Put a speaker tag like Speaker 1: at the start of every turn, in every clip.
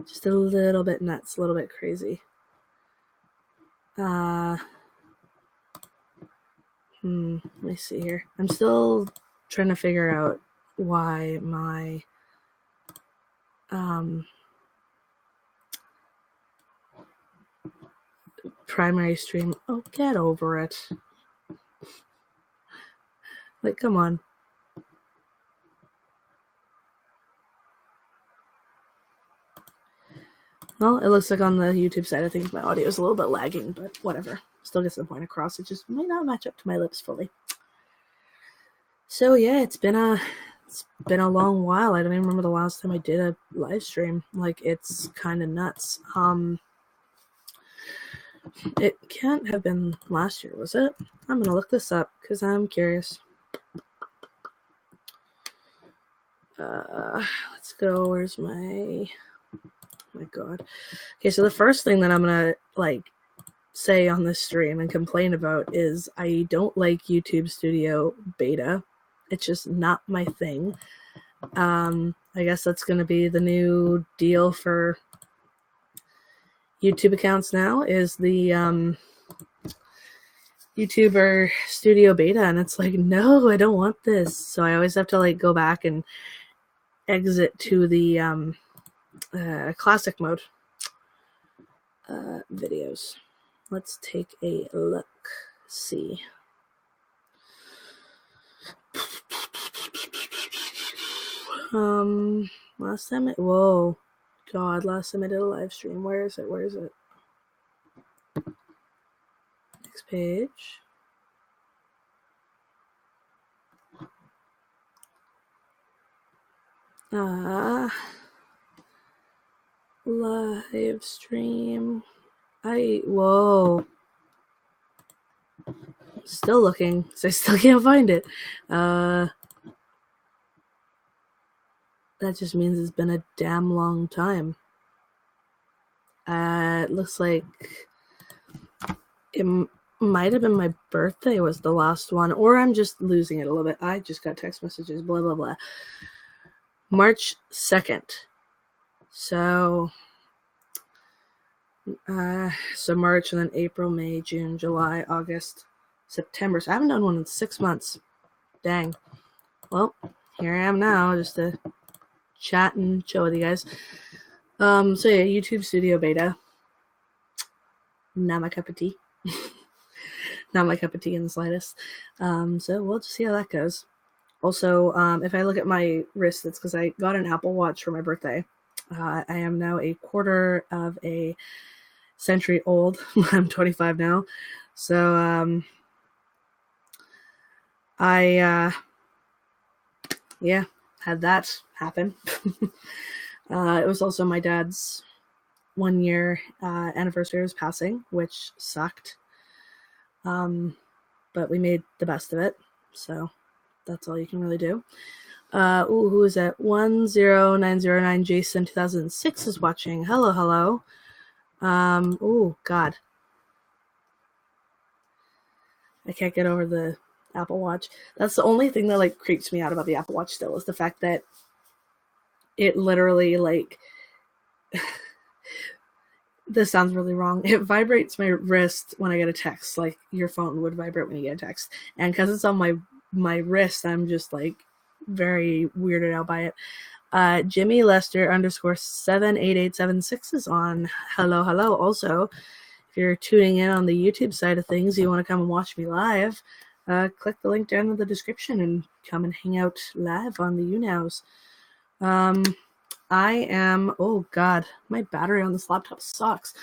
Speaker 1: Just a little bit nuts, a little bit crazy. Let me see here. I'm still trying to figure out why my primary stream. Oh, get over it. Like, come on. Well, it looks like on the YouTube side of things, my audio is a little bit lagging, but whatever. Still gets the point across. It just might not match up to my lips fully. So yeah, it's been a long while. I don't even remember the last time I did a live stream. Like, it's kind of nuts. It can't have been last year, was it? I'm gonna look this up because I'm curious. Let's go. Where's my god? Okay, so the first thing that I'm gonna say on this stream and complain about is I don't like YouTube Studio Beta. It's just not my thing. I guess that's gonna be the new deal for YouTube accounts now, is the YouTuber Studio Beta, and it's like, no, I don't want this. So I always have to go back and exit to the classic mode videos. Let's take a look. See. Last time last time I did a live stream. Where is it? Next page. Live stream. Still looking, so I still can't find it. That just means it's been a damn long time. It looks like it might have been my birthday was the last one, or I'm just losing it a little bit. I just got text messages, blah, blah, blah. March 2nd. So March, and then April, May, June, July, August, September. So I haven't done one in 6 months. Dang. Well, here I am now, just to chat and chill with you guys. So yeah, YouTube Studio Beta. Not my cup of tea. Not my cup of tea in the slightest. So we'll just see how that goes. Also, if I look at my wrist, it's because I got an Apple Watch for my birthday. I am now a quarter of a century old. I'm 25 now. So, I had that happen. It was also my dad's 1 year anniversary of his passing, which sucked. But we made the best of it. So that's all you can really do. Who is that? 10909 Jason 2006 is watching. Hello. God. I can't get over the Apple Watch. That's the only thing that creeps me out about the Apple Watch still, is the fact that it literally this sounds really wrong. It vibrates my wrist when I get a text, like your phone would vibrate when you get a text. And because it's on my wrist, I'm just very weirded out by it. Jimmy Lester _78876 is on. Hello. Also, if you're tuning in on the YouTube side of things, you want to come and watch me live, click the link down in the description and come and hang out live on the YouNows. I am, oh God, my battery on this laptop sucks.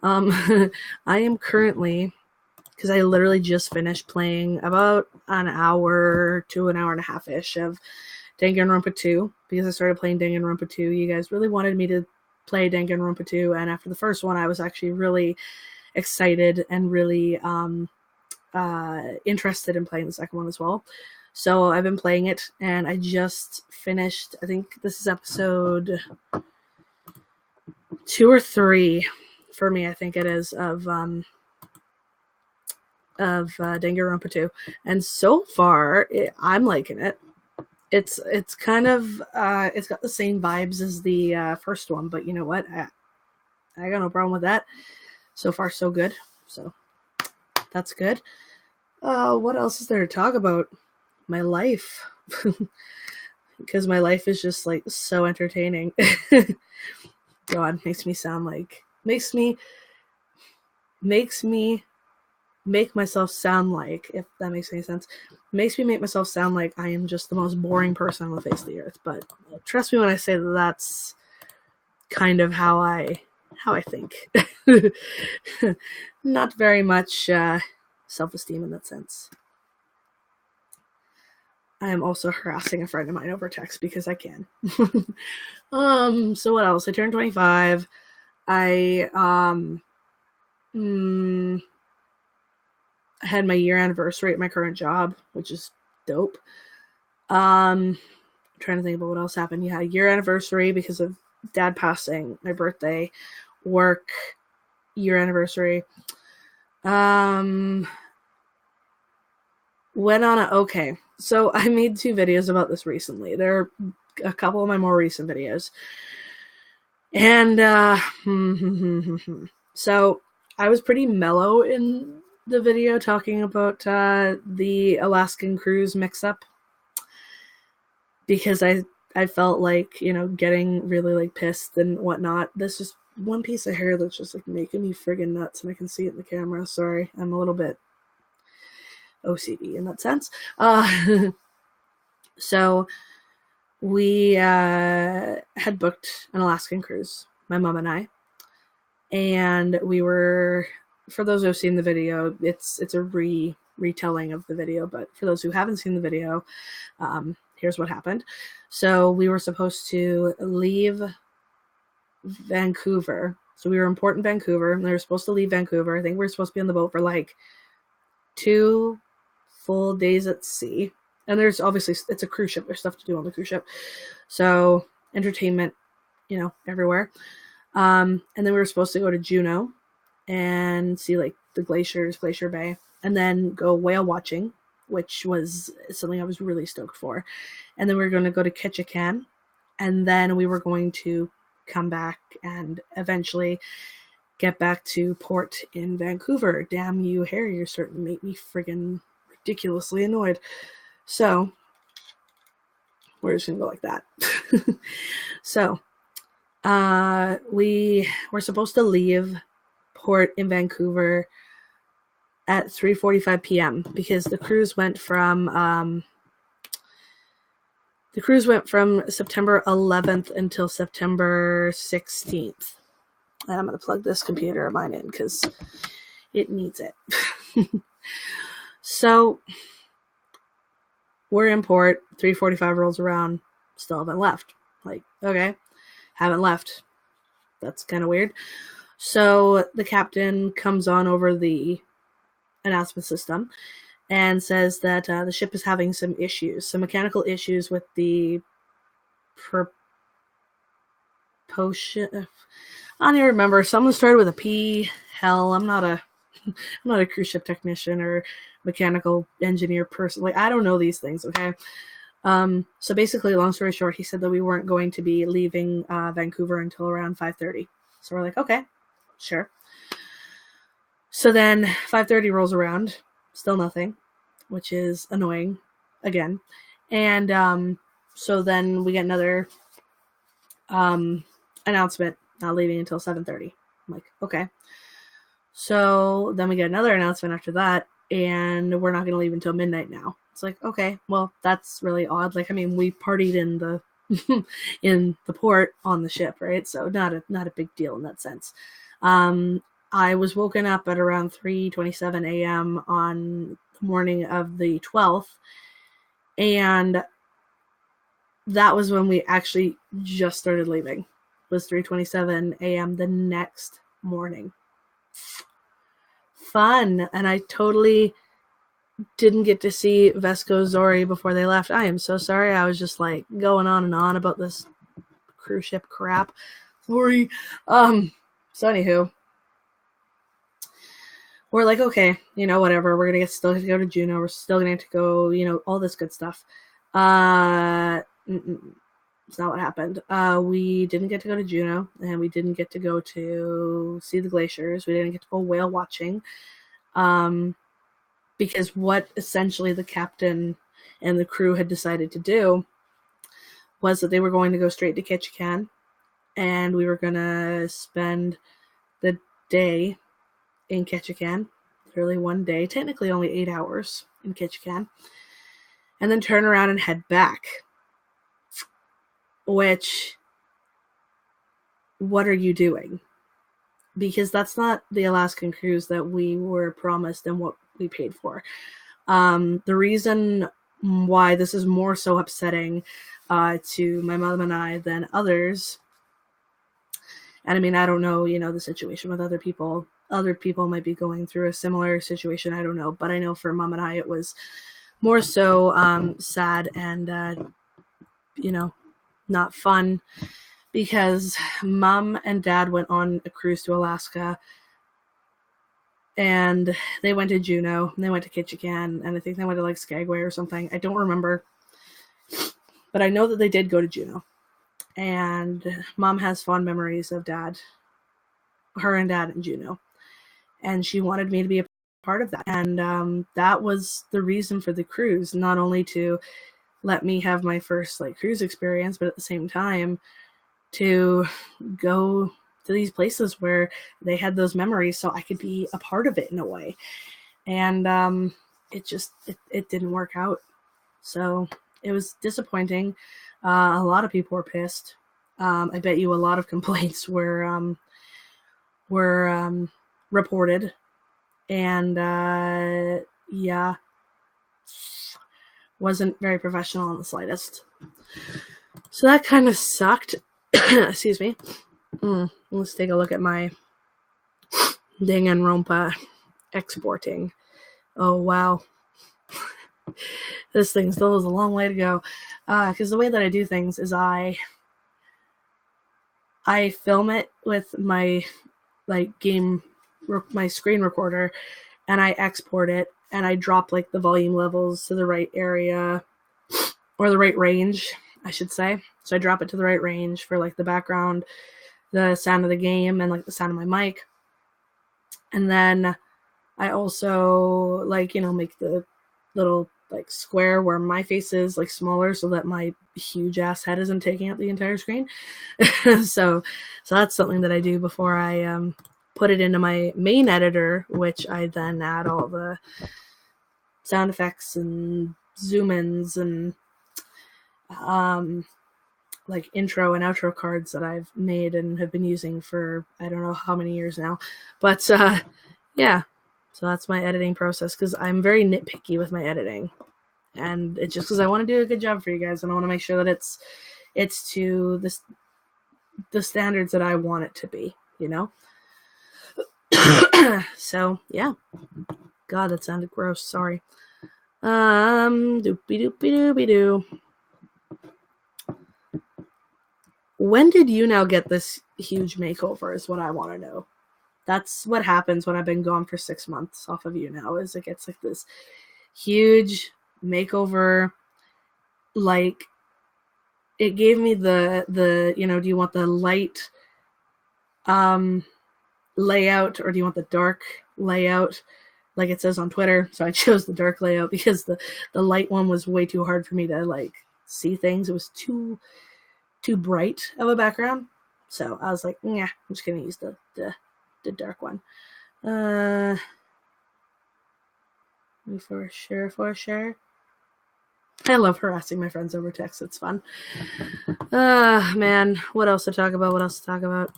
Speaker 1: I am currently, because I literally just finished playing about an hour to an hour and a half-ish of Danganronpa 2, because I started playing Danganronpa 2. You guys really wanted me to play Danganronpa 2, and after the first one, I was actually really excited and really interested in playing the second one as well. So I've been playing it, and I just finished, I think this is episode 2 or 3 for me, I think it is, of Danganronpa 2. And so far, I'm liking it. It's kind of it's got the same vibes as the first one, but you know what? I got no problem with that. So far, so good. So that's good. What else is there to talk about? My life. Because my life is just like so entertaining. God, makes me make myself sound like, if that makes any sense, makes me make myself sound like I am just the most boring person on the face of the earth. But trust me when I say that that's kind of how I think. Not very much self-esteem in that sense. I am also harassing a friend of mine over text because I can. So what else? I turned 25. I had my year anniversary at my current job, which is dope. I'm trying to think about what else happened. Yeah, year anniversary because of dad passing, my birthday, work, year anniversary. Went on okay. So I made 2 videos about this recently. They're a couple of my more recent videos. And so I was pretty mellow in the video talking about the Alaskan cruise mix-up because I felt like, you know, getting really like pissed and whatnot. There's just one piece of hair that's just like making me friggin' nuts, and I can see it in the camera. Sorry, I'm a little bit OCD in that sense. So we had booked an Alaskan cruise, my mom and I, and we were, for those who have seen the video, it's a retelling of the video, but for those who haven't seen the video, here's what happened. So we were supposed to leave Vancouver. So we were in port in Vancouver, and they were supposed to leave Vancouver. I think we were supposed to be on the boat for like 2 full days at sea. And there's obviously, it's a cruise ship. There's stuff to do on the cruise ship. So entertainment, you know, everywhere. And then we were supposed to go to Juneau and see like the glaciers, Glacier Bay, and then go whale watching, which was something I was really stoked for. And then we were going to go to Ketchikan, and then we were going to come back and eventually get back to port in Vancouver. Damn you, Harry, you're starting to make me friggin' ridiculously annoyed. So we're just gonna go like that. So we were supposed to leave port in Vancouver at 3:45 p.m. because the cruise went from September 11th until September 16th. And I'm going to plug this computer of mine in because it needs it. So we're in port, 3:45 rolls around, still haven't left. Like, okay, haven't left. That's kind of weird. So the captain comes on over the announcement system and says that the ship is having some issues, some mechanical issues with the propulsion. I don't even remember. Someone started with a P. Hell, I'm not a cruise ship technician or mechanical engineer person. Like, I don't know these things, okay? So basically, long story short, he said that we weren't going to be leaving Vancouver until around 5:30. So we're like, okay, sure. So then 5:30 rolls around, still nothing, which is annoying again. And so then we get another announcement, not leaving until 7:30. I'm like, okay. So then we get another announcement after that, and we're not going to leave until midnight now. It's like, okay, well, that's really odd. Like, I mean, we partied in the in the port on the ship, right? So not a big deal in that sense. I was woken up at around 3:27 a.m. on the morning of the 12th, and that was when we actually just started leaving. It was 3:27 a.m. the next morning. Fun. And I totally didn't get to see Vesco Zori before they left. I am so sorry. I was just like going on and on about this cruise ship crap. Sorry. So anywho, we're like, okay, you know, whatever. We're gonna still have to go to Juneau. We're still gonna have to go, you know, all this good stuff. It's not what happened. We didn't get to go to Juneau, and we didn't get to go to see the glaciers. We didn't get to go whale watching. Because what essentially the captain and the crew had decided to do was that they were going to go straight to Ketchikan, and we were going to spend the day in Ketchikan, literally one day, technically only 8 hours in Ketchikan, and then turn around and head back. Which, what are you doing? Because that's not the Alaskan cruise that we were promised and what we paid for. The reason why this is more so upsetting to my mom and I than others, and I mean, I don't know, the situation with other people. Other people might be going through a similar situation, I don't know. But I know for Mom and I, it was more so sad and, not fun, because Mom and Dad went on a cruise to Alaska, and they went to Juneau, and they went to Ketchikan, and I think they went to like Skagway or something. I don't remember, but I know that they did go to Juneau, and Mom has fond memories of her and Dad in Juneau, and she wanted me to be a part of that, and that was the reason for the cruise, not only to let me have my first cruise experience, but at the same time to go to these places where they had those memories, so I could be a part of it in a way. And it didn't work out, so it was disappointing. A lot of people were pissed. I bet you a lot of complaints were reported, and wasn't very professional in the slightest. So that kind of sucked. Excuse me. Let's take a look at my Danganronpa exporting. Oh, wow. This thing still has a long way to go. Because the way that I do things is I film it with my my screen recorder, and I export it, and I drop the volume levels to the right area, or the right range, I should say. So I drop it to the right range for the background, the sound of the game, and the sound of my mic. And then I also make the little square where my face is smaller, so that my huge ass head isn't taking up the entire screen. so that's something that I do before I put it into my main editor, which I then add all the sound effects and zoom ins and intro and outro cards that I've made and have been using for I don't know how many years now. But yeah, so that's my editing process, because I'm very nitpicky with my editing, and it's just because I want to do a good job for you guys, and I want to make sure that it's to the standards that I want it to be, So yeah, God, that sounded gross. Sorry. Doopy doopy doopy doo. When did you now get this huge makeover is what I want to know. That's what happens when I've been gone for 6 months off of you now, is it gets this huge makeover. It gave me the do you want the light layout, or do you want the dark layout like it says on Twitter? So I chose the dark layout because the light one was way too hard for me to see things. It was too bright of a background. So I was like, yeah, I'm just gonna use the dark one. For sure. I love harassing my friends over text. It's fun. Man, what else to talk about?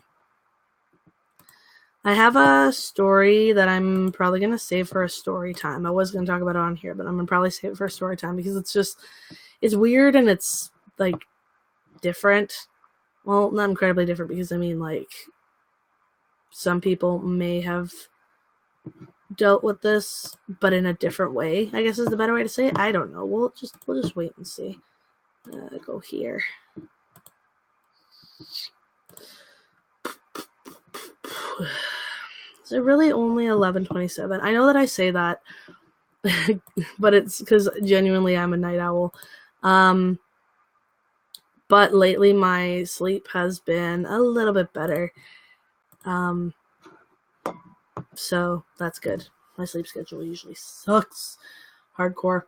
Speaker 1: I have a story that I'm probably going to save for a story time. I was going to talk about it on here, but I'm going to probably save it for a story time, because it's weird, and it's different. Well, not incredibly different, because some people may have dealt with this, but in a different way, I guess is the better way to say it. I don't know. We'll just wait and see. Go here. Is it really only 11:27? I know that I say that, but it's because genuinely I'm a night owl. But lately my sleep has been a little bit better. So that's good. My sleep schedule usually sucks. Hardcore.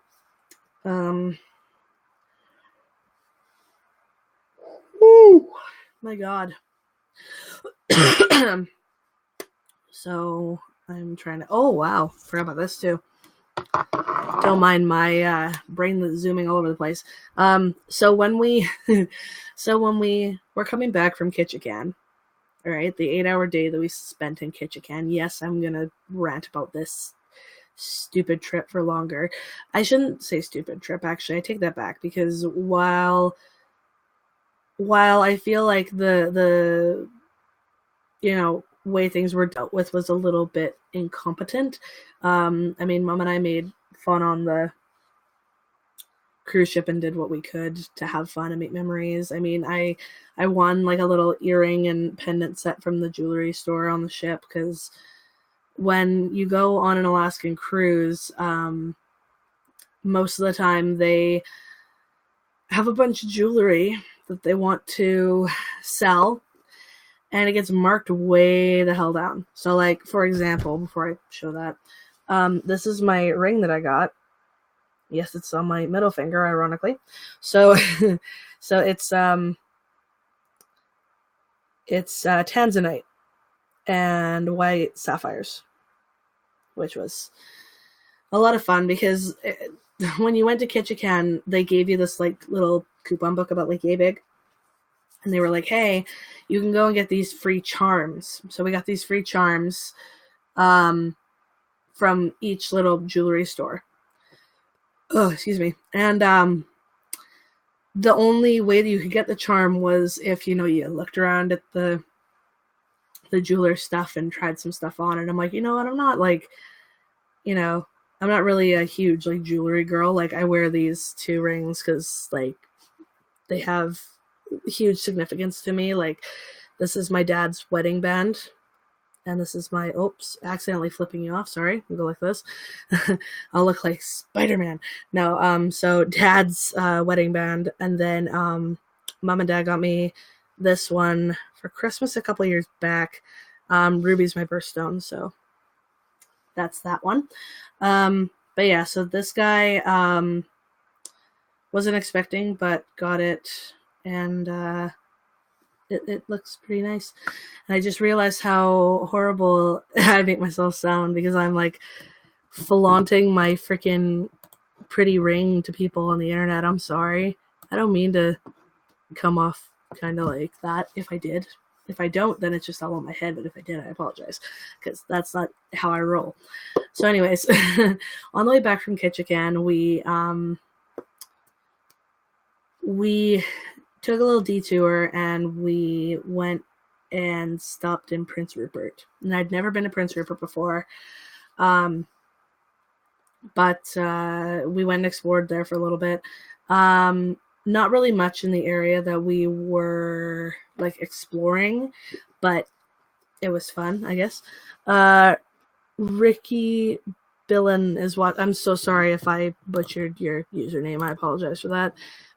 Speaker 1: Woo! My God. So I'm trying to. Oh wow! Forgot about this too. Don't mind my brain that's zooming all over the place. So when we were coming back from Ketchikan, all right, the 8-hour day that we spent in Ketchikan. Yes, I'm gonna rant about this stupid trip for longer. I shouldn't say stupid trip. Actually, I take that back, because while I feel like the way things were dealt with was a little bit incompetent. I mean, Mom and I made fun on the cruise ship and did what we could to have fun and make memories. I mean, I won like a little earring and pendant set from the jewelry store on the ship, because when you go on an Alaskan cruise, most of the time they have a bunch of jewelry that they want to sell, and it gets marked way the hell down. So, like, for example, before I show that, this is my ring that I got. Yes, it's on my middle finger, ironically. So, so it's tanzanite and white sapphires, which was a lot of fun, because when you went to Ketchikan, they gave you this like little coupon book about Lake Abig, and they were like, "Hey, you can go and get these free charms." So we got these free charms from each little jewelry store. Oh, excuse me. And the only way that you could get the charm was if you looked around at the jeweler stuff and tried some stuff on. And I'm like, you know what? I'm not like, I'm not really a huge like jewelry girl. Like, I wear these 2 rings because like they have huge significance to me. Like, this is my dad's wedding band, and this is my accidentally flipping you off. Sorry, I'll go like this. I'll look like Spider-Man. No, so Dad's wedding band, and then Mom and Dad got me this one for Christmas a couple years back. Ruby's my birthstone, so that's that one. But yeah, so this guy wasn't expecting, but got it, and it looks pretty nice. And I just realized how horrible I make myself sound, because I'm like flaunting my freaking pretty ring to people on the internet. I'm sorry. I don't mean to come off kind of like that. If I did. If I don't, then it's just all on my head. But if I did, I apologize, because that's not how I roll. So anyways, on the way back from Ketchikan, we took a little detour, and we went and stopped in Prince Rupert. And I'd never been to Prince Rupert before. But we went and explored there for a little bit. Not really much in the area that we were like exploring, but it was fun, I guess. Ricky Billen is what. I'm so sorry if I butchered your username. I apologize for that.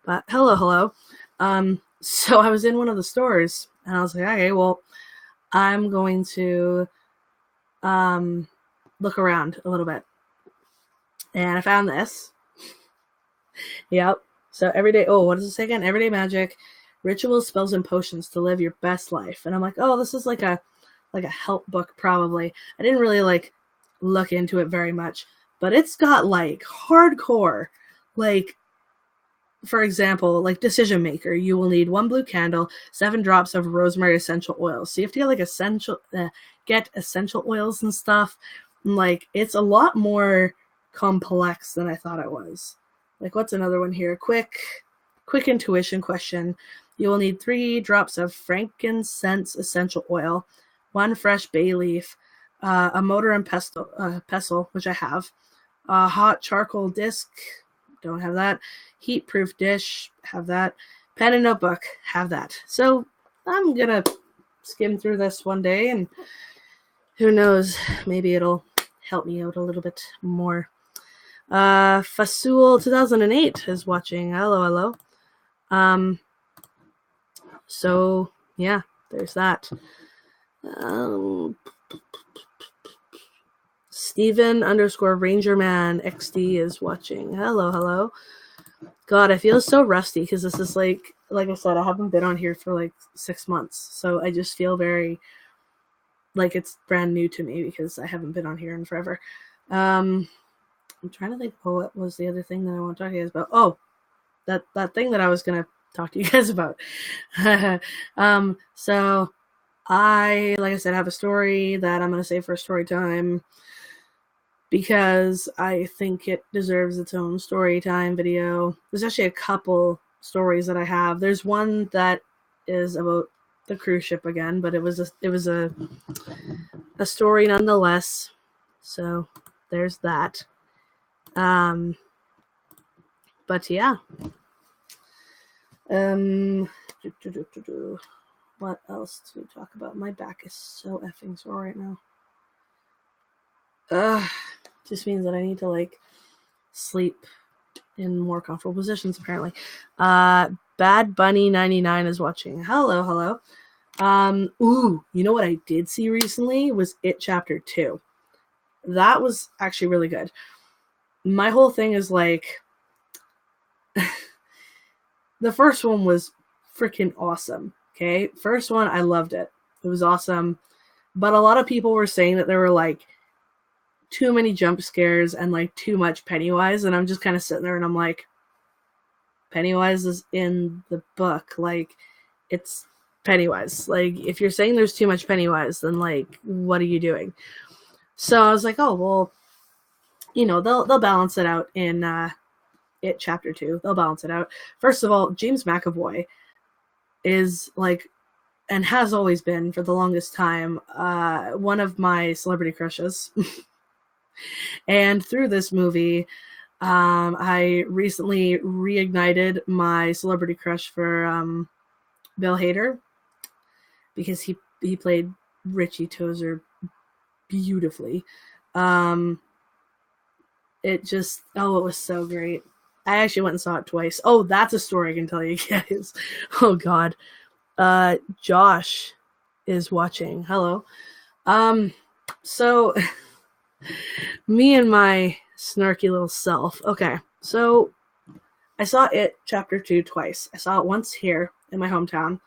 Speaker 1: But hello. So I was in one of the stores, and I was like, okay, well, I'm going to look around a little bit. And I found this. Yep. So everyday, what does it say again? Everyday magic, rituals, spells, and potions to live your best life. And I'm like, oh, this is like a help book, probably. I didn't really like look into it very much, but it's got like hardcore, like, for example, like decision maker, you will need 1 blue candle, 7 drops of rosemary essential oils. So you have to get essential oils and stuff. And like, it's a lot more complex than I thought it was. Like, what's another one here? Quick intuition question. You will need 3 drops of frankincense essential oil, 1 fresh bay leaf, a mortar and pestle, which I have, a hot charcoal disc, don't have that, heat-proof dish, have that, pen and notebook, have that. So I'm gonna skim through this one day, and who knows, maybe it'll help me out a little bit more. Fasul 2008 is watching. Hello. So yeah, there's that. Steven_Rangerman XD is watching. Hello. God, I feel so rusty because this is like I said, I haven't been on here for like 6 months. So I just feel very like it's brand new to me because I haven't been on here in forever. I'm trying to think, what was the other thing that I want to talk to you guys about? Oh, that thing that I was going to talk to you guys about. So I, like I said, have a story that I'm going to save for story time because I think it deserves its own story time video. There's actually a couple stories that I have. There's one that is about the cruise ship again, but it was a story nonetheless. So there's that. But yeah. What else to talk about? My back is so effing sore right now. Just means that I need to like sleep in more comfortable positions apparently. Bad Bunny 99 is watching. Hello. Ooh, you know what I did see recently was It Chapter 2. That was actually really good. My whole thing is like the first one was freaking awesome. Okay, first one, I loved it. It was awesome. But a lot of people were saying that there were like too many jump scares and like too much Pennywise, and I'm just kind of sitting there and I'm like, Pennywise is in the book. Like, it's Pennywise. Like, if you're saying there's too much Pennywise, then like, what are you doing? So I was like, oh well, you know, they'll balance it out in It Chapter 2. They'll balance it out. First of all, James McAvoy is like, and has always been for the longest time, one of my celebrity crushes. And through this movie, I recently reignited my celebrity crush for Bill Hader because he played Richie Tozier beautifully. It was so great. I actually went and saw it twice. Oh, that's a story I can tell you guys. Oh God. Josh is watching. Hello. So me and my snarky little self. Okay. So I saw It Chapter 2 twice. I saw it once here in my hometown,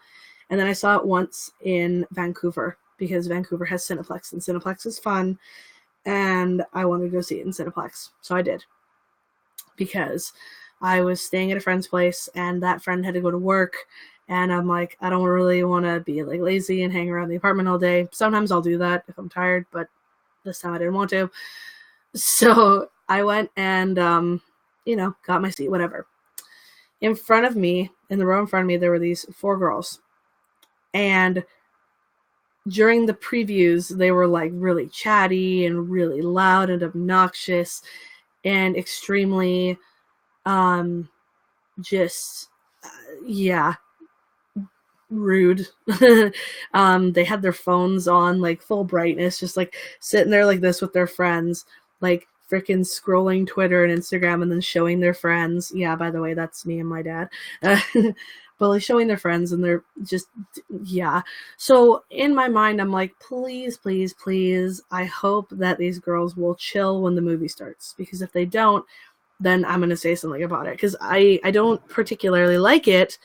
Speaker 1: and then I saw it once in Vancouver because Vancouver has Cineplex, and Cineplex is fun, and I wanted to go see it in Cineplex. So I did. Because I was staying at a friend's place and that friend had to go to work, and I'm like, I don't really want to be like lazy and hang around the apartment all day. Sometimes I'll do that if I'm tired, but this time I didn't want to. So I went and, got my seat, whatever. In front of me, in the row in front of me, there were these 4 girls. And during the previews, they were like really chatty and really loud and obnoxious and extremely rude. They had their phones on like full brightness, just like sitting there like this with their friends, like freaking scrolling Twitter and Instagram and then showing their friends. Yeah, by the way, that's me and my dad. But like showing their friends, and they're just, yeah. So in my mind, I'm like, please, I hope that these girls will chill when the movie starts, because if they don't, then I'm going to say something about it, because I don't particularly like it,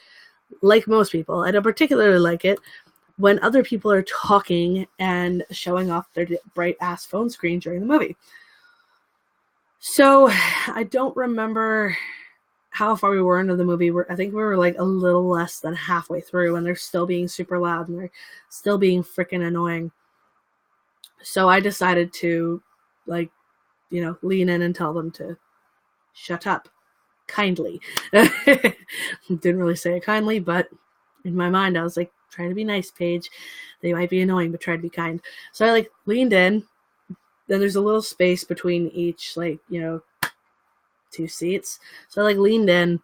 Speaker 1: like most people. I don't particularly like it when other people are talking and showing off their bright-ass phone screen during the movie. So I don't remember how far we were into the movie. I think we were like a little less than halfway through, and they're still being super loud and they're still being freaking annoying. So I decided to, lean in and tell them to shut up. Kindly. Didn't really say it kindly, but in my mind I was like, try to be nice, Paige. They might be annoying, but try to be kind. So I leaned in. Then there's a little space between each 2 seats. So I leaned in,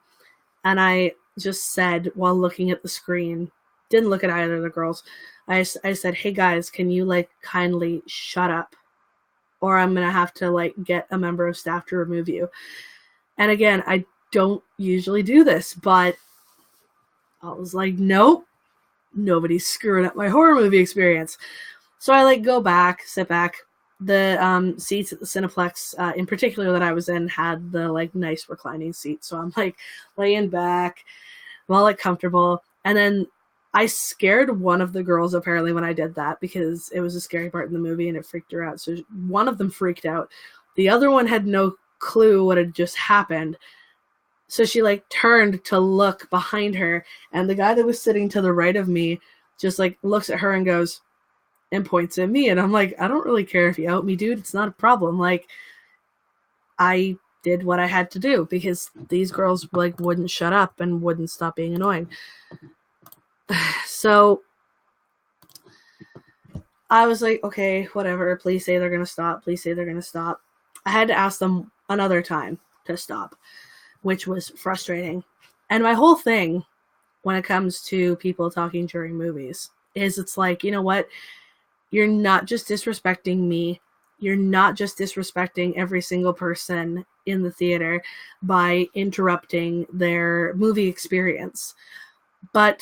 Speaker 1: and I just said, while looking at the screen, didn't look at either of the girls, I said, hey guys, can you kindly shut up? or I'm going to have to like get a member of staff to remove you. And again, I don't usually do this, but I was like, nope, nobody's screwing up my horror movie experience. So I like go back, sit back. The seats at the Cineplex, in particular that I was in, had the like nice reclining seats. So I'm like laying back, I'm all like comfortable. And then I scared one of the girls apparently when I did that because it was a scary part in the movie and it freaked her out. So one of them freaked out. The other one had no clue what had just happened. So she like turned to look behind her, and the guy that was sitting to the right of me just like looks at her and goes, and points at me. And I'm like, I don't really care if you out me, dude. It's not a problem. Like, I did what I had to do because these girls like wouldn't shut up and wouldn't stop being annoying. So I was like, okay, whatever. Please say they're going to stop. Please say they're going to stop. I had to ask them another time to stop, which was frustrating. And my whole thing when it comes to people talking during movies is it's like, you know what? You're not just disrespecting me. You're not just disrespecting every single person in the theater by interrupting their movie experience, but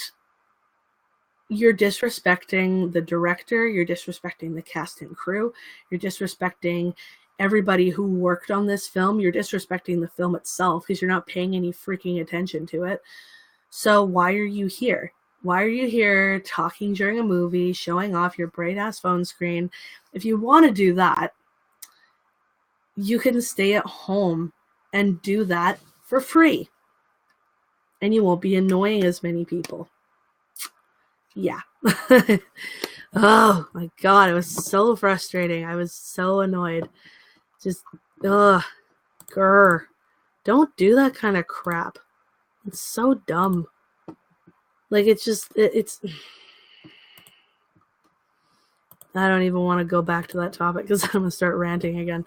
Speaker 1: you're disrespecting the director, you're disrespecting the cast and crew, you're disrespecting everybody who worked on this film, you're disrespecting the film itself because you're not paying any freaking attention to it. So why are you here? Why are you here talking during a movie, showing off your bright-ass phone screen? If you want to do that, you can stay at home and do that for free. And you won't be annoying as many people. Yeah. Oh, my God. It was so frustrating. I was so annoyed. Just, grr. Don't do that kind of crap. It's so dumb. Like, it's just, it's... I don't even want to go back to that topic because I'm going to start ranting again.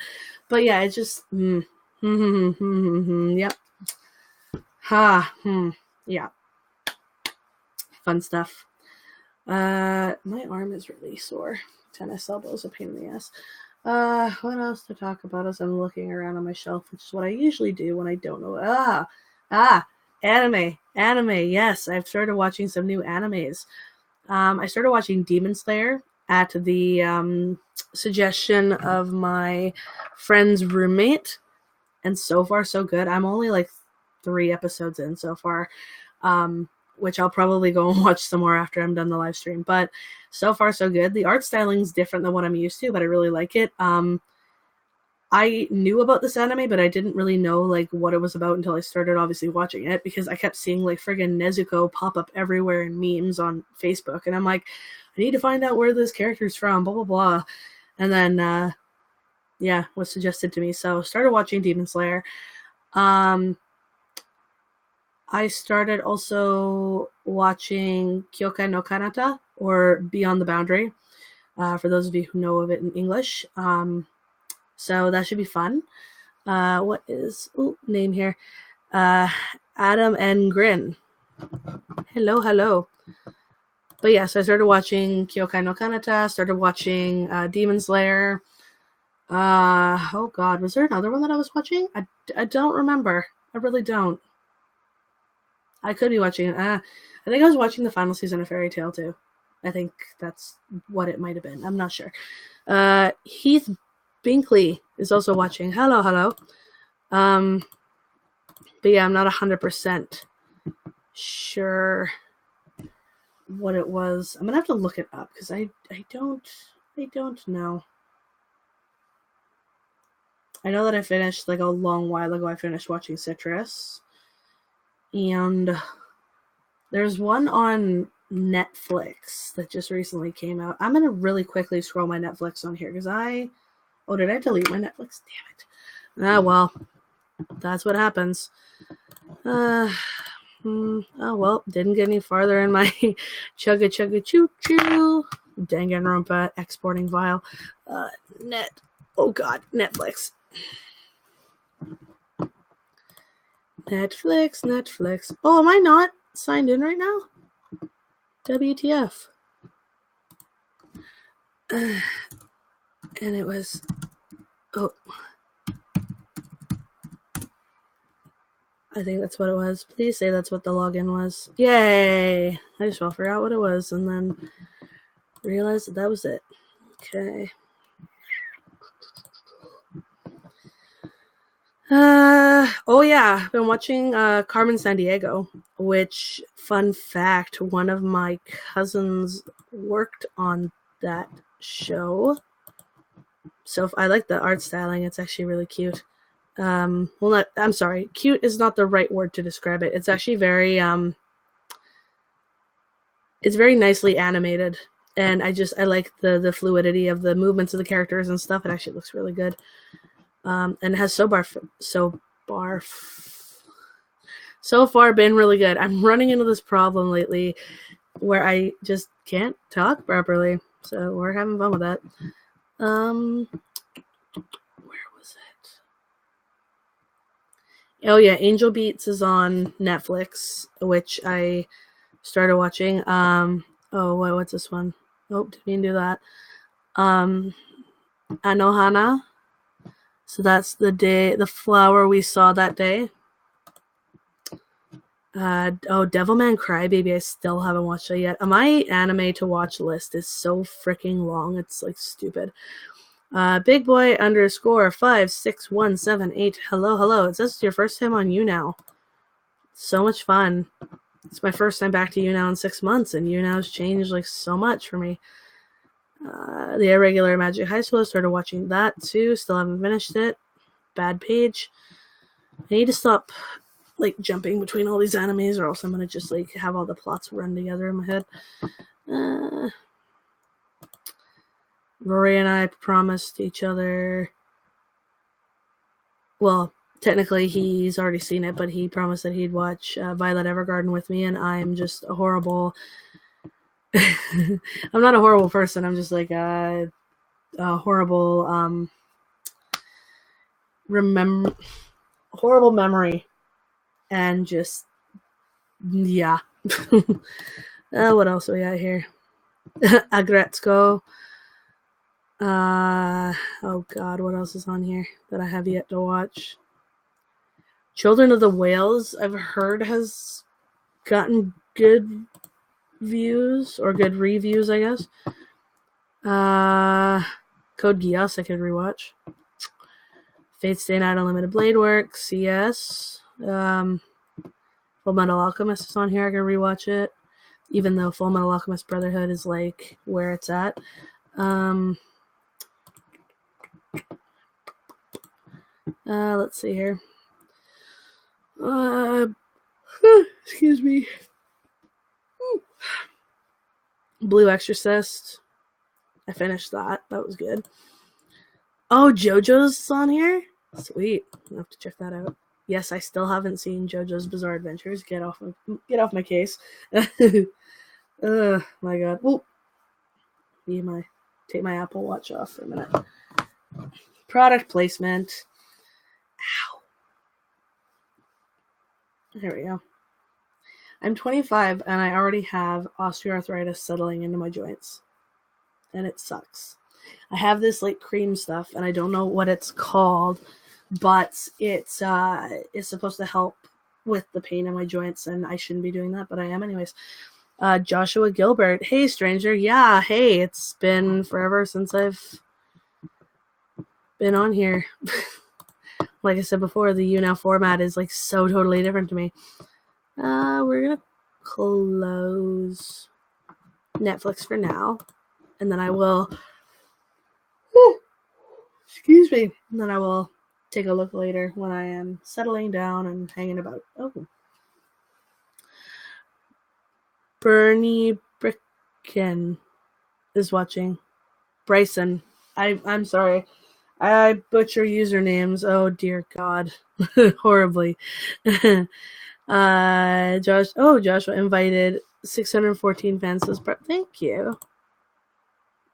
Speaker 1: But yeah, it's just, yep. Yeah. Fun stuff. My arm is really sore. Tennis elbow is a pain in the ass. What else to talk about as I'm looking around on my shelf, which is what I usually do when I don't know. Anime. Yes, I've started watching some new animes. I started watching Demon Slayer at the suggestion of my friend's roommate, and so far so good. I'm only like 3 episodes in so far, which I'll probably go and watch some more after I'm done the live stream, but so far so good. The art styling is different than what I'm used to, but I really like it. I knew about this anime, but I didn't really know like what it was about until I started obviously watching it, because I kept seeing like friggin' Nezuko pop up everywhere in memes on Facebook, and I'm like, I need to find out where this character's from, blah blah blah. And then yeah, was suggested to me, so started watching Demon Slayer. I started also watching Kyokai no Kanata, or Beyond the Boundary, for those of you who know of it in English. So that should be fun. What is name here? Adam and Grin. Hello. But yeah, so I started watching Kyokai no Kanata, started watching Demon Slayer. Oh God, was there another one that I was watching? I don't remember. I really don't. I could be watching. I think I was watching the final season of Fairy Tail too. I think that's what it might have been. I'm not sure. Heath Binkley is also watching. Hello. But yeah, I'm not 100% sure what it was. I'm gonna have to look it up because I don't know. I know that I finished like a long while ago. I finished watching Citrus, and there's one on Netflix that just recently came out. I'm gonna really quickly scroll my Netflix on here because did I delete my Netflix? Damn it. Well, that's what happens. Oh well, didn't get any farther in my chugga choo choo Danganronpa exporting file. Oh God, Netflix. Oh, am I not signed in right now? WTF. And it was Oh, I think that's what it was. Please say that's what the login was. Yay! I just well forgot what it was and then realized that was it. Okay. Oh yeah, I've been watching Carmen Sandiego, which, fun fact, one of my cousins worked on that show. So I like the art styling. It's actually really cute. I'm sorry. Cute is not the right word to describe it. It's actually very it's very nicely animated. And I like the fluidity of the movements of the characters and stuff. It actually looks really good. And it has so far been really good. I'm running into this problem lately where I just can't talk properly. So we're having fun with that. Where was it? Oh yeah, Angel Beats is on Netflix, which I started watching. What's this one? Oh, didn't mean to do that. Anohana. So that's the flower we saw that day. Devilman Crybaby, I still haven't watched it yet. My anime to watch list is so freaking long, it's like stupid. Big boy _ 56178. Hello. It says it's your first time on YouNow. So much fun. It's my first time back to YouNow in 6 months, and YouNow's changed like so much for me. The Irregular Magic High School, I started watching that too. Still haven't finished it. Bad Paige. I need to stop like jumping between all these animes, or else I'm gonna just like have all the plots run together in my head. Rory and I promised each other. Well, technically he's already seen it, but he promised that he'd watch Violet Evergarden with me, and I'm just a horrible. I'm not a horrible person. I'm just like a horrible horrible memory, and just yeah. What else do we got here? Agretzko. Oh god, what else is on here that I have yet to watch? Children of the Whales, I've heard, has gotten good views, or good reviews, I guess. Code Geass I could rewatch. Fate Stay Night Unlimited Blade Works, yes. Full Metal Alchemist is on here, I could rewatch it. Even though Full Metal Alchemist Brotherhood is like where it's at. Let's see here. Excuse me. Blue Exorcist. I finished that. That was good. Oh, JoJo's on here? Sweet. I'll have to check that out. Yes, I still haven't seen JoJo's Bizarre Adventures. Get off my case. My god. Ooh. Take my Apple Watch off for a minute. Product placement. Ow. There we go. I'm 25 and I already have osteoarthritis settling into my joints. And it sucks. I have this like cream stuff and I don't know what it's called, but it's supposed to help with the pain in my joints, and I shouldn't be doing that, but I am anyways. Joshua Gilbert. Hey, stranger. Yeah, hey. It's been forever since I've been on here. Like I said before, the YouNow format is like so totally different to me. We're going to close Netflix for now, and then I will... excuse me. And then I will take a look later when I am settling down and hanging about. Oh. Bernie Bricken is watching. Bryson. I'm sorry. I butcher usernames. Oh dear God. Horribly. Joshua invited 614 fans to his part. Thank you.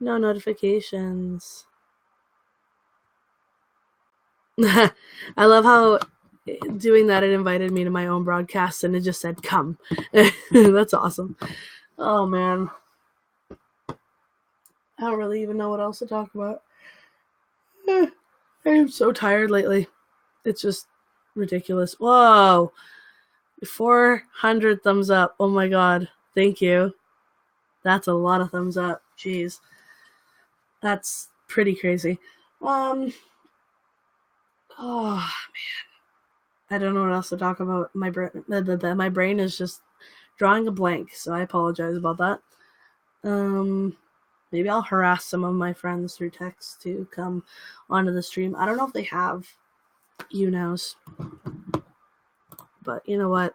Speaker 1: No notifications. I love how doing that, it invited me to my own broadcast and it just said come. That's awesome. Oh man, I don't really even know what else to talk about. I am so tired lately. It's just ridiculous. Whoa. 400 thumbs up. Oh my god. Thank you. That's a lot of thumbs up. Jeez. That's pretty crazy. Oh man. I don't know what else to talk about. My brain is just drawing a blank, so I apologize about that. Maybe I'll harass some of my friends through text to come onto the stream. I don't know if they have YouNows, but you know what?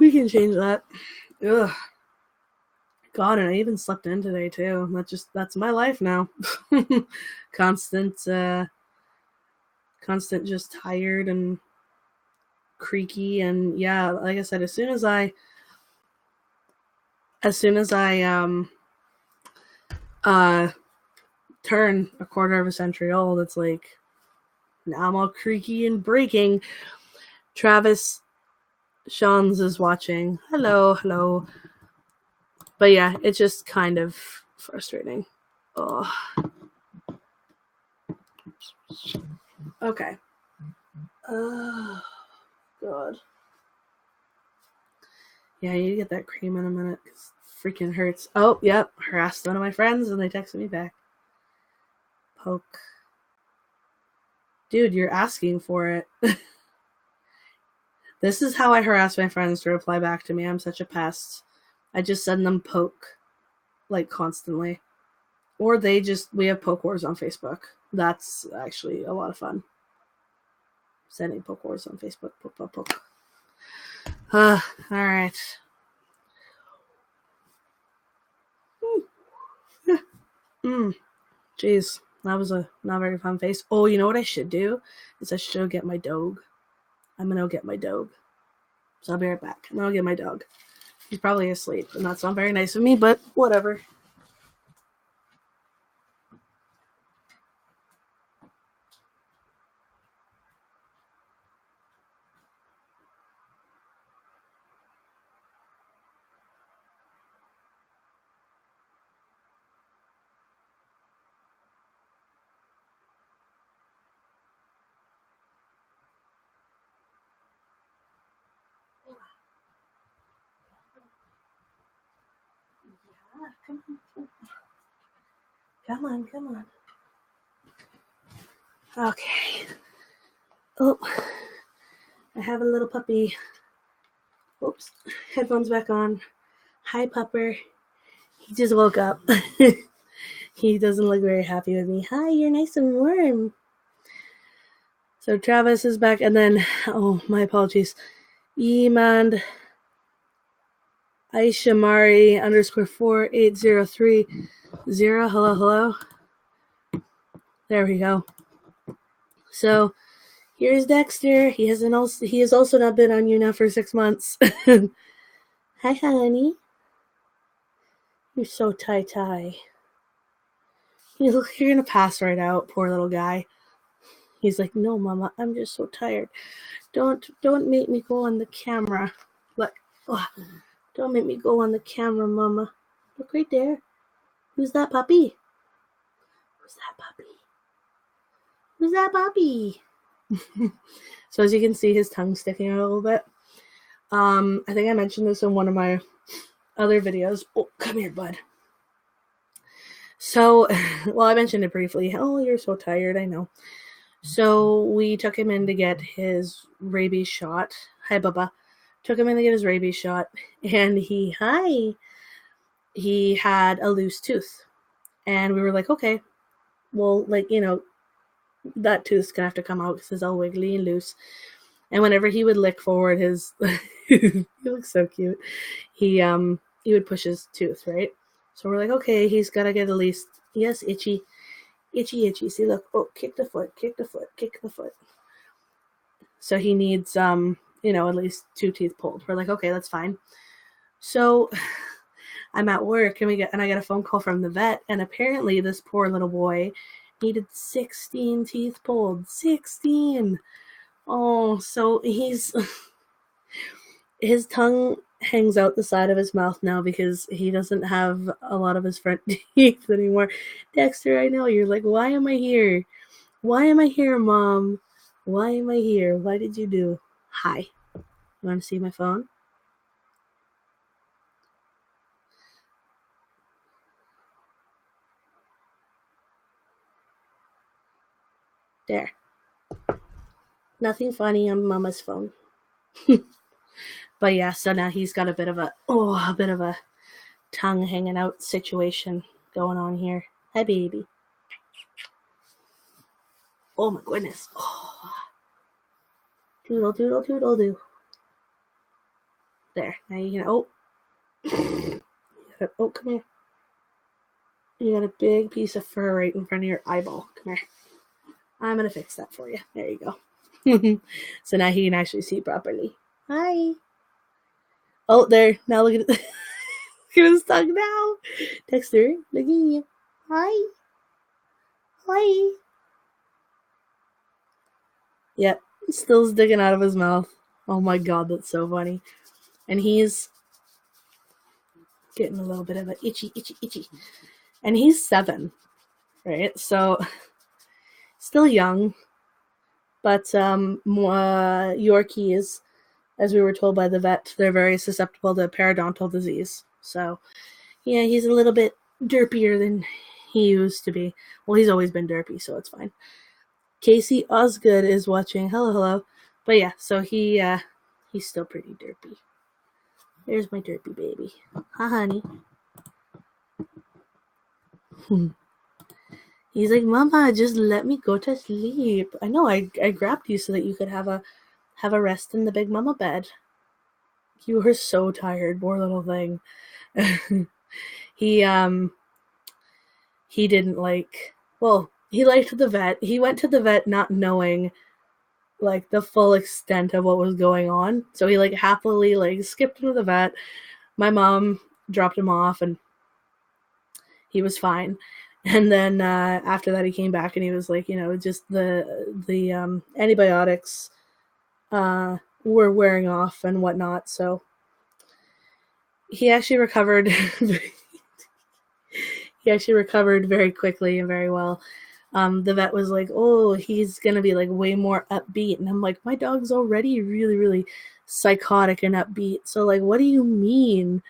Speaker 1: We can change that. Ugh. God, and I even slept in today too. That's my life now. Constant just tired and creaky, and yeah, like I said, as soon as I turn a quarter of a century old, it's like now I'm all creaky and breaking. Travis Shans is watching. Hello. But yeah, it's just kind of frustrating. Oh. Okay. Oh, God. Yeah, I need to get that cream in a minute. Because it freaking hurts. Oh, yep. Harassed one of my friends and they texted me back. Poke. Dude, you're asking for it. This is how I harass my friends to reply back to me. I'm such a pest. I just send them poke, like, constantly. Or we have poke wars on Facebook. That's actually a lot of fun. Sending poke wars on Facebook. Poke. Alright. Jeez, that was a not very fun face. Oh, you know what I should do? Is I should go get my dog. I'm gonna go get my dog. So I'll be right back. I'm gonna get my dog. He's probably asleep, and that's not very nice of me, but whatever. Come on. Okay. Oh, I have a little puppy. Oops. Headphones back on. Hi, pupper. He just woke up. He doesn't look very happy with me. Hi, you're nice and warm. So Travis is back, and then, oh, my apologies. Emand Aisha Mari _4803 hello. There we go. So here's Dexter. He has also not been on you now for 6 months. Hi, honey. You're so tie. You're gonna pass right out, poor little guy. He's like, no, Mama, I'm just so tired. Don't make me go on the camera. Look, don't make me go on the camera, Mama. Look right there. Who's that puppy? So as you can see, his tongue's sticking out a little bit. I think I mentioned this in one of my other videos. Oh, come here, bud. So, well, I mentioned it briefly. Oh, you're so tired, I know. So we took him in to get his rabies shot. Hi, Bubba. Took him in to get his rabies shot, and he had a loose tooth. And we were like, okay, well, like, you know, that tooth's gonna have to come out because it's all wiggly and loose. And whenever he would lick forward his, he looks so cute. He would push his tooth, right? So we're like, okay, he's gotta get at least, yes, itchy. See, look, oh, kick the foot. So he needs, at least 2 teeth pulled. We're like, okay, that's fine. So I'm at work and I get a phone call from the vet, and apparently this poor little boy needed 16 teeth pulled. 16. Oh, so his tongue hangs out the side of his mouth now because he doesn't have a lot of his front teeth anymore. Dexter, I know you're like, why am I here? Why am I here, Mom? Why am I here? Why did you do? Hi. You want to see my phone? There. Nothing funny on Mama's phone. But yeah, so now he's got a bit of a tongue hanging out situation going on here. Hi, baby. Oh my goodness. Oh. Doodle, doodle, doodle, do. There. Now you can, oh, come here. You got a big piece of fur right in front of your eyeball. Come here. I'm going to fix that for you. There you go. So now he can actually see properly. Hi. Oh, there. Now look at it. Look at his tongue now. Dexter, look at you. Hi. Hi. Yep. Still sticking out of his mouth. Oh my god, that's so funny. And he's getting a little bit of an itchy. And he's 7, right? So, still young. But Yorkies, as we were told by the vet, they're very susceptible to periodontal disease. So, yeah, he's a little bit derpier than he used to be. Well, he's always been derpy, so it's fine. Casey Osgood is watching. Hello. But yeah, so he's still pretty derpy. There's my derpy baby. Hi, honey. He's like, Mama, just let me go to sleep. I know, I grabbed you so that you could have a rest in the big mama bed. You were so tired, poor little thing. He didn't like, well, he liked the vet. He went to the vet not knowing like the full extent of what was going on. So he like happily like skipped into the vet. My mom dropped him off and he was fine. And then after that he came back and he was like, just the antibiotics were wearing off and whatnot. So he actually recovered. He actually recovered very quickly and very well. The vet was like, oh, he's going to be like way more upbeat. And I'm like, my dog's already really, really psychotic and upbeat. So like, what do you mean?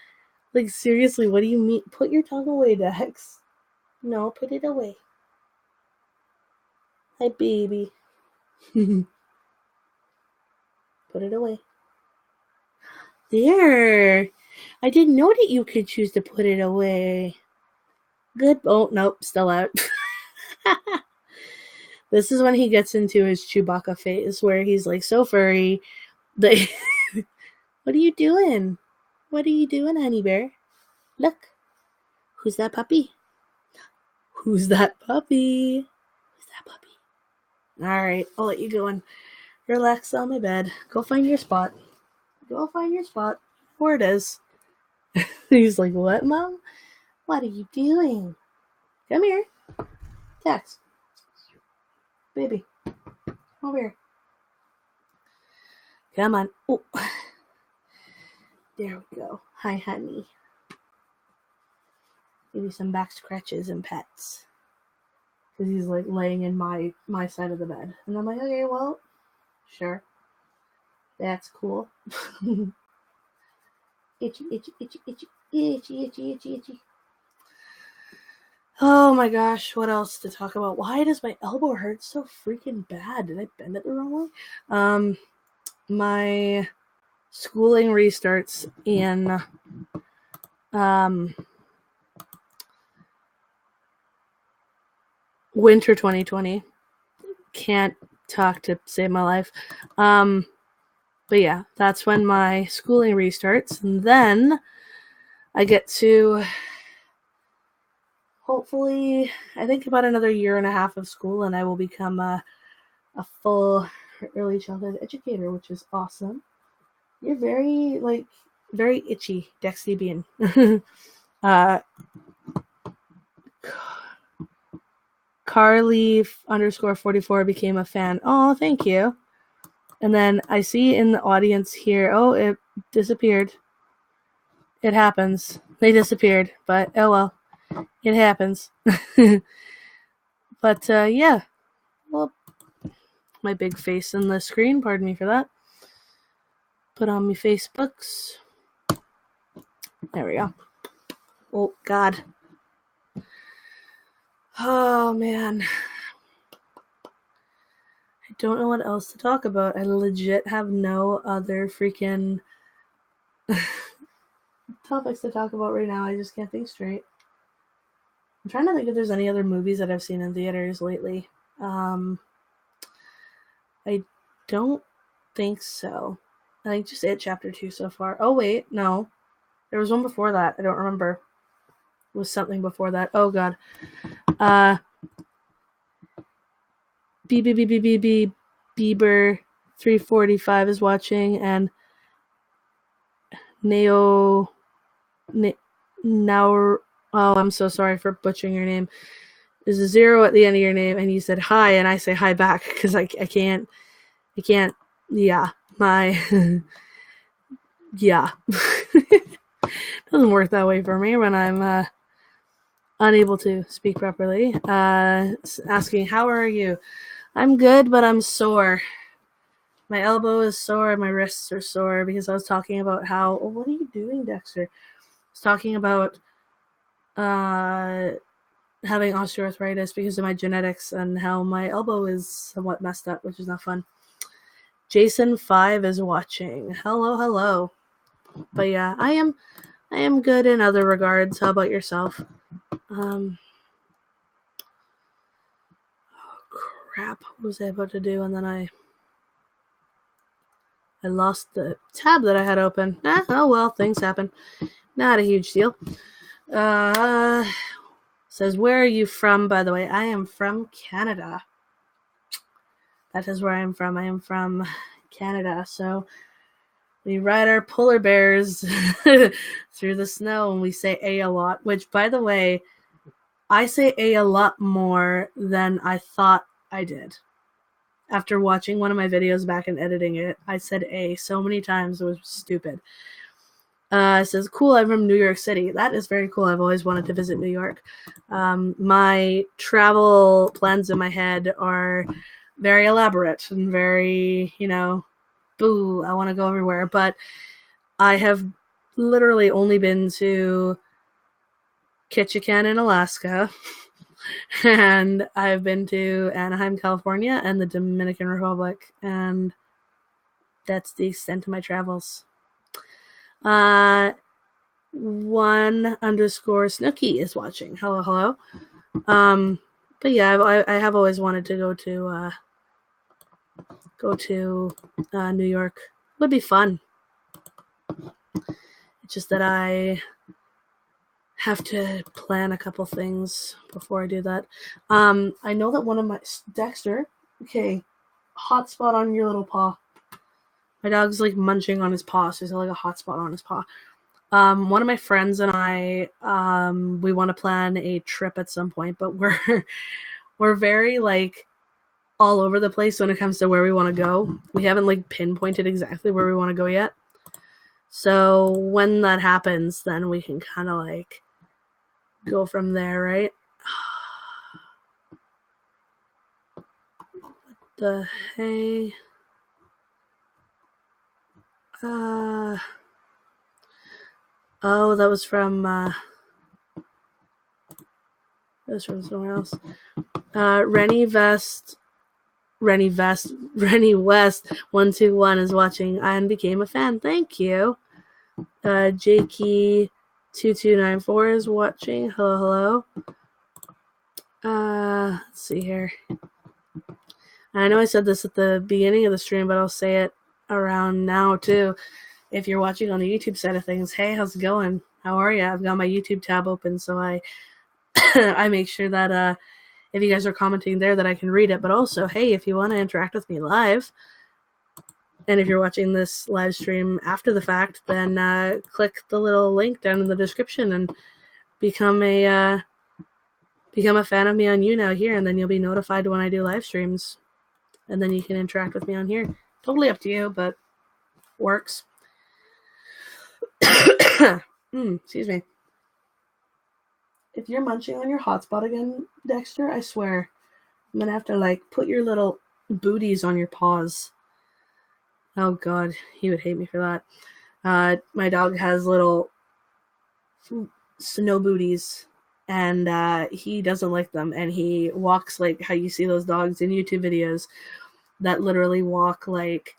Speaker 1: Like, seriously, what do you mean? Put your tongue away, Dex. No, put it away. Hi, baby. Put it away. There. I didn't know that you could choose to put it away. Good. Oh, nope, still out. This is when he gets into his Chewbacca phase where he's like so furry. What are you doing? What are you doing, honey bear? Look. Who's that puppy? Who's that puppy? Who's that puppy? Alright, I'll let you go and relax on my bed. Go find your spot. Go find your spot. Where it is. He's like, what, Mom? What are you doing? Come here. Dex. Baby. Over here. Come on. Oh. There we go. Hi, honey. Give you some back scratches and pets. Because he's like laying in my side of the bed. And I'm like, okay, well, sure. That's cool. Itchy, itchy, itchy, itchy, itchy, itchy, itchy, itchy. Oh my gosh, what else to talk about? Why does my elbow hurt so freaking bad? Did I bend it the wrong way? My schooling restarts in winter 2020. Can't talk to save my life. But yeah, that's when my schooling restarts. And then I get to hopefully, I think about another year and a half of school and I will become a full early childhood educator, which is awesome. You're very itchy, Dexy Bean. Carly _44 became a fan. Oh, thank you. And then I see in the audience here, oh, it disappeared. It happens. They disappeared, but oh well. It happens. But yeah. Well, my big face in the screen, pardon me for that. Put on my Facebooks. There we go. Oh, God. Oh, man. I don't know what else to talk about. I legit have no other freaking topics to talk about right now. I just can't think straight. I'm trying to think if there's any other movies that I've seen in theaters lately. I don't think so. I think just It Chapter 2 so far. Oh, wait. No. There was one before that. I don't remember. It was something before that. Oh, God. Bieber 345 is watching, and now, oh, I'm so sorry for butchering your name. There's a 0 at the end of your name, and you said hi, and I say hi back because I can't. Yeah, yeah. Doesn't work that way for me when I'm unable to speak properly. Asking, how are you? I'm good, but I'm sore. My elbow is sore, my wrists are sore because I was talking about how. Oh, what are you doing, Dexter? I was talking about having osteoarthritis because of my genetics and how my elbow is somewhat messed up, which is not fun. Jason5 is watching. Hello. But yeah, I am good in other regards. How about yourself? Oh crap! What was I about to do? And then I lost the tab that I had open. Oh well, things happen. Not a huge deal. Says, where are you from, by the way? I am from Canada. That is where I am from. I am from Canada. So we ride our polar bears through the snow and we say a lot, which, by the way, I say a lot more than I thought I did. After watching one of my videos back and editing it, I said a so many times it was stupid. It says, cool, I'm from New York City. That is very cool. I've always wanted to visit New York. My travel plans in my head are very elaborate and very, boo, I want to go everywhere. But I have literally only been to Ketchikan in Alaska, and I've been to Anaheim, California, and the Dominican Republic, and that's the extent of my travels. 1_Snooky is watching. Hello. But yeah, I have always wanted to go to New York. It would be fun. It's just that I have to plan a couple things before I do that. I know that one of my Dexter. Okay, hot spot on your little paw. My dog's like munching on his paw, so he's got like a hot spot on his paw. One of my friends and I, we want to plan a trip at some point, but we're very like all over the place when it comes to where we want to go. We haven't like pinpointed exactly where we want to go yet. So when that happens, then we can kind of like go from there, right? What the hey? Oh, that was from somewhere else. Rennie West 121 is watching and became a fan. Thank you. Jakey 2294 is watching. Hello. Let's see here. And I know I said this at the beginning of the stream, but I'll say it around now too. If you're watching on the YouTube side of things, hey, how's it going? How are you? I've got my YouTube tab open, so I I make sure that if you guys are commenting there that I can read it. But also, hey, if you want to interact with me live, and if you're watching this live stream after the fact, then click the little link down in the description and become a fan of me on YouNow here, and then you'll be notified when I do live streams, and then you can interact with me on here. Totally up to you, but works. Excuse me. If you're munching on your hotspot again, Dexter, I swear, I'm gonna have to like put your little booties on your paws. Oh God, he would hate me for that. My dog has little snow booties, and he doesn't like them, and he walks like how you see those dogs in YouTube videos that literally walk like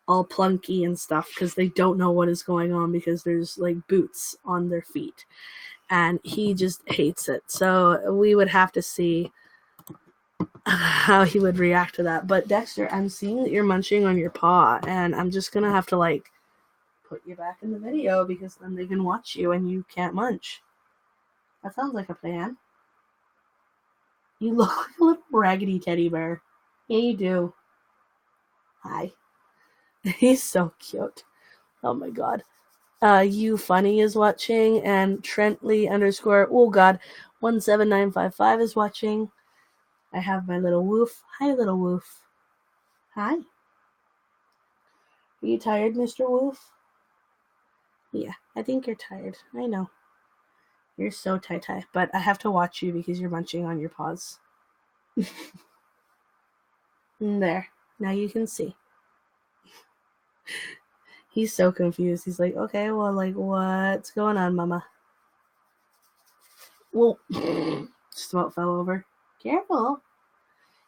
Speaker 1: all plunky and stuff because they don't know what is going on because there's like boots on their feet, and he just hates it. So we would have to see how he would react to that. But Dexter, I'm seeing that you're munching on your paw, and I'm just gonna have to like put you back in the video because then they can watch you and you can't munch. That sounds like a plan. You look like a little raggedy teddy bear. Yeah, you do. Hi. He's so cute. Oh my God. You funny is watching, and Trentley _ oh God 17955 is watching. I have my little woof. Hi, little woof. Hi. Are you tired, Mr. Woof? Yeah, I think you're tired. I know. You're so tie-tie, but I have to watch you because you're munching on your paws. There. Now you can see. He's so confused. He's like, okay, well, like, what's going on, Mama? Whoa. Just about fell over. Careful.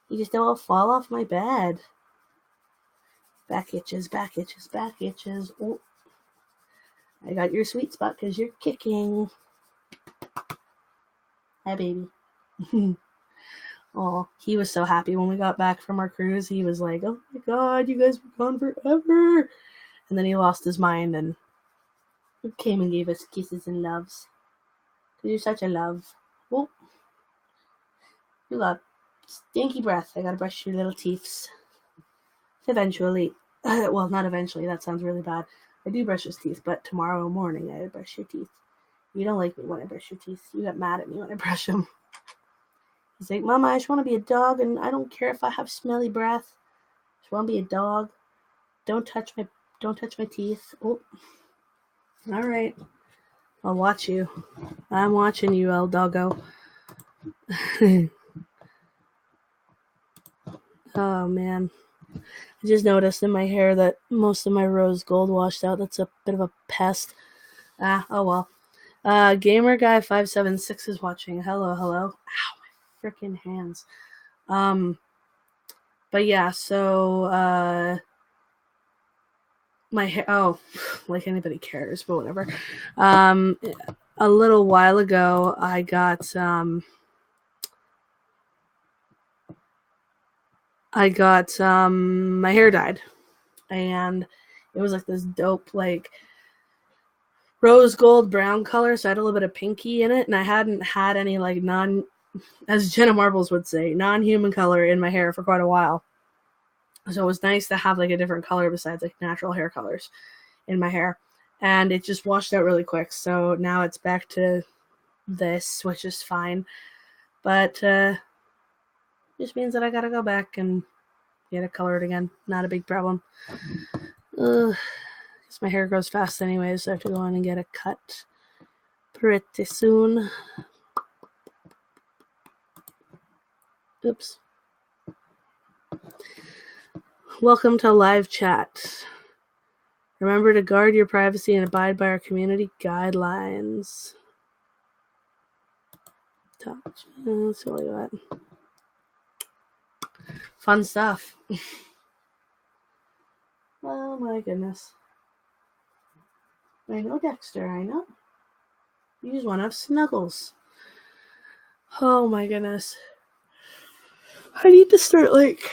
Speaker 1: You just don't fall off my bed. Back itches, back itches, back itches. Oh. I got your sweet spot because you're kicking. Hi, baby. Oh, he was so happy when we got back from our cruise. He was like, oh my God, you guys were gone forever. And then he lost his mind and came and gave us kisses and loves. Because you're such a love. Oh, you got stinky breath. I gotta brush your little teeths. Eventually. Well, not eventually. That sounds really bad. I do brush his teeth, but tomorrow morning I brush your teeth. You don't like me when I brush your teeth. You get mad at me when I brush them. He's like, Mama, I just want to be a dog, and I don't care if I have smelly breath. I just want to be a dog. Don't touch my teeth. Oh. All right. I'll watch you. I'm watching you, El Doggo. Oh, man. I just noticed in my hair that most of my rose gold washed out. That's a bit of a pest. Oh well. Gamer Guy 576 is watching. Hello. Ow, my freaking hands. But yeah, so my hair. Oh, like anybody cares, but whatever. A little while ago, I got my hair dyed, and it was like this dope like rose gold brown color, so I had a little bit of pinky in it, and I hadn't had any like as Jenna Marbles would say, non-human color in my hair for quite a while. So it was nice to have like a different color besides like natural hair colors in my hair, and it just washed out really quick. So now it's back to this, which is fine, but just means that I gotta go back and get it colored again. Not a big problem. Because my hair grows fast anyways, so I have to go in and get a cut pretty soon. Oops. Welcome to live chat. Remember to guard your privacy and abide by our community guidelines. Touch. Let's see what. Fun stuff. Oh my goodness. I know, Dexter, I know. You just want to have snuggles. Oh my goodness. I need to start like...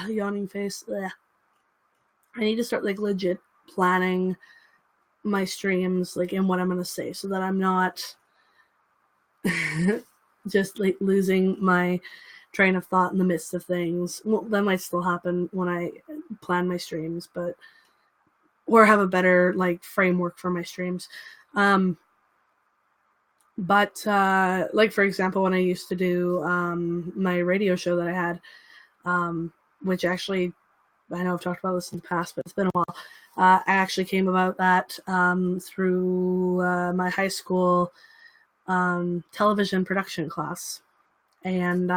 Speaker 1: yawning face. Ugh. I need to start like legit planning my streams like and what I'm going to say so that I'm not just like losing my train of thought in the midst of things. Well, that might still happen when I plan my streams, but or have a better like framework for my streams. But like for example, when I used to do my radio show that I had, which actually I know I've talked about this in the past, but it's been a while. I actually came about that through my high school television production class. And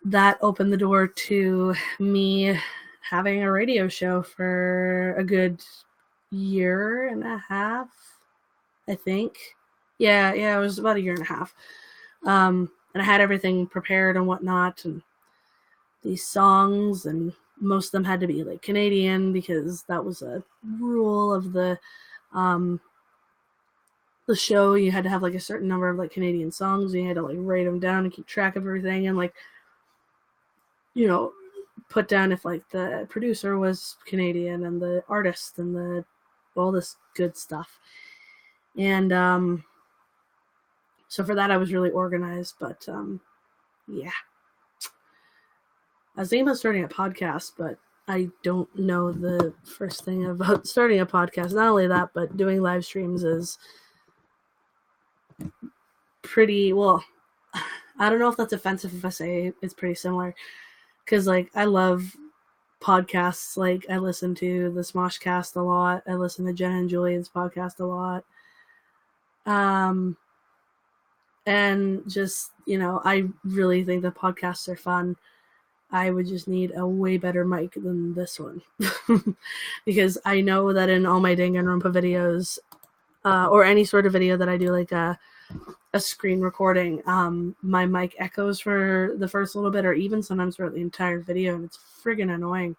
Speaker 1: that opened the door to me having a radio show for a good year and a half, I think. Yeah, it was about a year and a half. And I had everything prepared and whatnot, and these songs, and most of them had to be like Canadian because that was a rule of the show. You had to have like a certain number of like Canadian songs. You had to like write them down and keep track of everything, and like, you know, put down if like the producer was Canadian and the artist and the all this good stuff. And so for that I was really organized. But yeah, I was thinking about starting a podcast, but I don't know the first thing about starting a podcast. Not only that, but doing live streams is pretty, well, I don't know if that's offensive if I say it's pretty similar, because like I love podcasts. Like I listen to the Smoshcast a lot. I listen to Jen and Julian's podcast a lot. And just, you know, I really think that podcasts are fun. I would just need a way better mic than this one. Because I know that in all my Danganronpa videos, or any sort of video that I do, like a screen recording, my mic echoes for the first little bit, or even sometimes throughout the entire video, and it's friggin' annoying.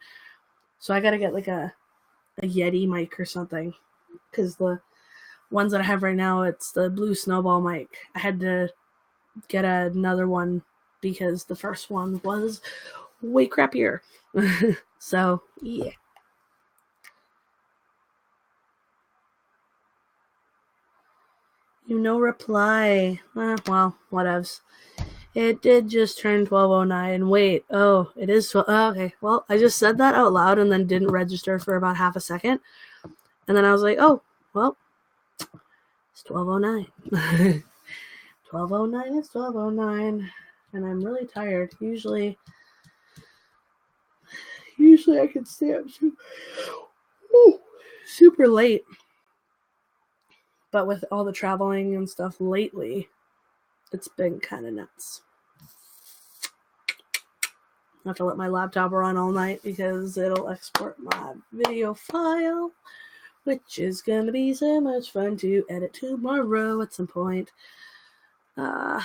Speaker 1: So I gotta get like a Yeti mic or something, because the ones that I have right now, it's the Blue Snowball mic. I had to get another one because the first one was way crappier. So yeah. No reply. Well, whatevs. It did just turn 12:09. Wait, oh, it is 12. Oh, okay, well, I just said that out loud and then didn't register for about half a second. And then I was like, oh, well, it's 12:09. 12:09 is 12:09. And I'm really tired. Usually I can stay up super late. But with all the traveling and stuff lately, it's been kind of nuts. I have to let my laptop run all night because it'll export my video file, which is going to be so much fun to edit tomorrow at some point. Yeah.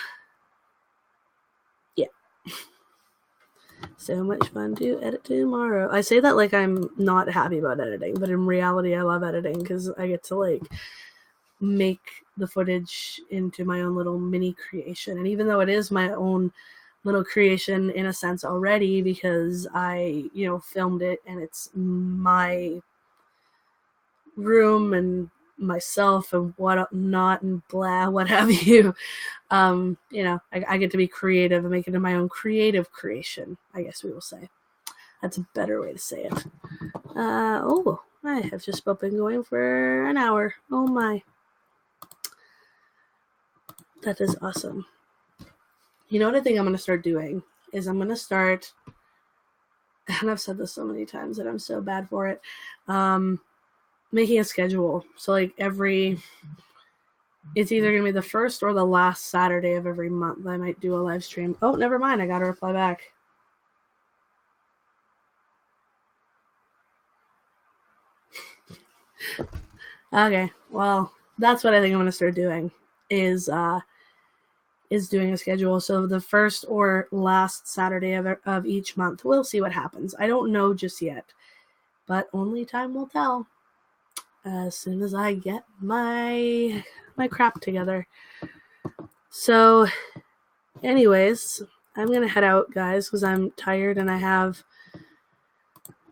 Speaker 1: So much fun to edit tomorrow. I say that like I'm not happy about editing, but in reality I love editing because I get to like make the footage into my own little mini creation. And even though it is my own little creation in a sense already, because I, you know, filmed it and it's my room and myself and what not and blah, what have you, you know, I get to be creative and make it in my own creative creation, I guess we will say. That's a better way to say it. Oh, I have just been going for an hour. Oh my. That is awesome. You know what I think I'm going to start doing is I'm going to start, and I've said this so many times that I'm so bad for it, making a schedule. So like it's either going to be the first or the last Saturday of every month. I might do a live stream. Oh, never mind. I got to reply back. Okay. Well, that's what I think I'm going to start doing is doing a schedule. So the first or last Saturday of each month. We'll see what happens. I don't know just yet, but only time will tell. As soon as I get my crap together. So anyways, I'm going to head out, guys, because I'm tired and I have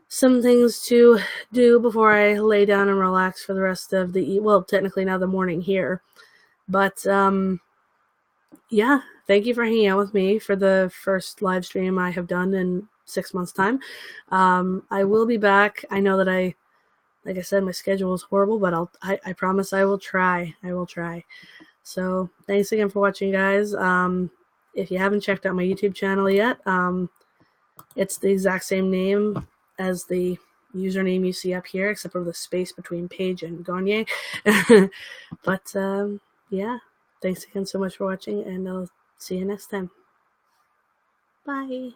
Speaker 1: some things to do before I lay down and relax for the rest of technically now the morning here. But yeah, thank you for hanging out with me for the first live stream I have done in 6 months' time. I will be back. I know that like I said, my schedule is horrible, but I promise I will try. I will try. So thanks again for watching, guys. If you haven't checked out my YouTube channel yet, it's the exact same name as the username you see up here, except for the space between Paige and Gagne. But yeah, thanks again so much for watching, and I'll see you next time. Bye.